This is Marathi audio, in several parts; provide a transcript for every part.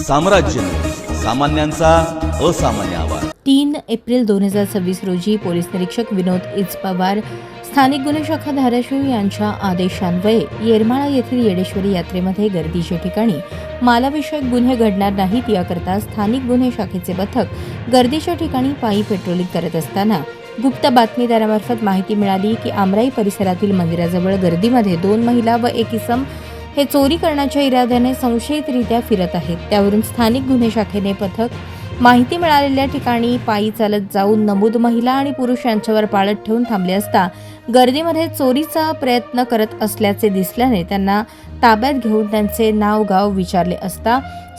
साम्राज्य, सामान्यांचा असामान्य आवाज। 3 एप्रिल 2026 रोजी पोलीस निरीक्षक विनोद पवार, स्थानिक गुन्हे शाखा धाराशिव यांच्या आदेशान्वये येरमाळा येथील येडेश्वरी यात्रेमध्ये गर्दीच्या ठिकाणी मालाविषयक गुन्हे घडणार नाहीत याकरता स्थानिक गुन्हे शाखेचे पथक गर्दीच्या ठिकाणी पायी पेट्रोलिंग करत असताना गुप्त बातमीदारामार्फत माहिती मिळाली की आमराई परिसरातील मंदिराजवळ गर्दीमध्ये 2 महिला व एक इसम हे चोरी करण्याच्या इराद्याने संशयितरित्या फिरत आहेत। त्यावरून स्थानिक गुन्हे शाखेने पथक माहिती मिळालेल्या ठिकाणी पायी चालत जाऊन नमूद महिला आणि पुरुष यांच्यावर पाळत ठेवून थांबले असता गर्दीमध्ये चोरीचा प्रयत्न करत असल्याचे दिसल्याने त्यांना ताब्यात घेऊन त्यांचे नाव गाव विचारले असता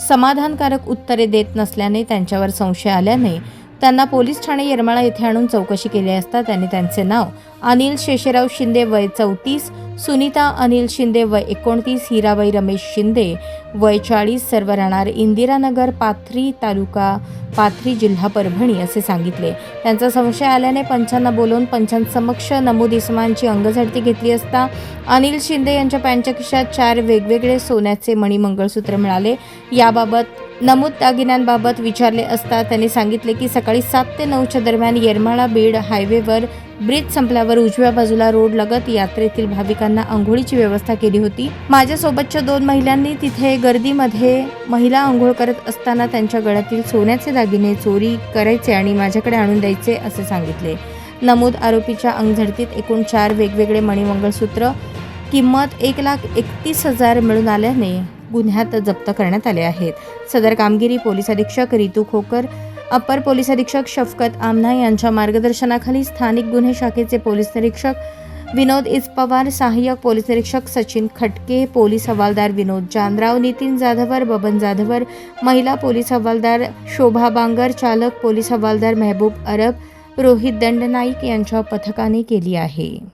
समाधानकारक उत्तरे देत नसल्याने त्यांच्यावर संशय आल्याने त्यांना पोलीस ठाणे येरमाळा येथे आणून चौकशी केली असता त्यांनी त्यांचे नाव अनिल शेषराव शिंदे वय 34, सुनीता अनिल शिंदे वय 29, हिराबाई रमेश शिंदे वय 40 सर्व राहणार इंदिरानगर पाथरी तालुका पाथरी जिल्हा परभणी असे सांगितले। त्यांचा संशय आल्याने पंचांना बोलवून पंचांसमक्ष नमूद इसमांची अंगझडती घेतली असता अनिल शिंदे यांच्या पॅन्टच्या खिशात 4 वेगवेगळे सोन्याचे मणी मंगळसूत्र मिळाले। याबाबत नमूद दागिन्यांबाबत विचारले असता त्यांनी सांगितले की सकाळी 7 ते 9च्या दरम्यान येरमाळा बीड हायवेवर ब्रिज संपल्यावर उजव्या बाजूला रोड लगत यात्रेतील भाविकांना अंघोळीची व्यवस्था केली होती। माझ्यासोबतच्या 2 महिलांनी तिथे गर्दीमध्ये महिला अंघोळ करत असताना त्यांच्या गळ्यातील सोन्याचे दागिने चोरी करायचे आणि माझ्याकडे आणून द्यायचे असे सांगितले। नमूद आरोपीच्या अंगझडतीत एकूण 4 वेगवेगळे मणिमंगळसूत्र किंमत 1,31,000 मिळून आल्याने गुन्ह्यात जप्त करण्यात आले आहेत। सदर कामगिरी पोलीस अधीक्षक रितू खोकर, अपर पोलीस अधीक्षक शफकत आमना यांच्या मार्गदर्शनाखाली स्थानिक गुन्हे शाखेचे पोलीस निरीक्षक विनोद पवार, सहाय्यक पोलीस निरीक्षक सचिन खटके, पोलीस हवालदार विनोद जानराव, नितीन जाधवर, बबन जाधवर, महिला पोलीस हवालदार शोभा बांगर, चालक पोलीस हवालदार महबूब अरब, रोहित दंडनाईक यांच्या पथकाने केली आहे।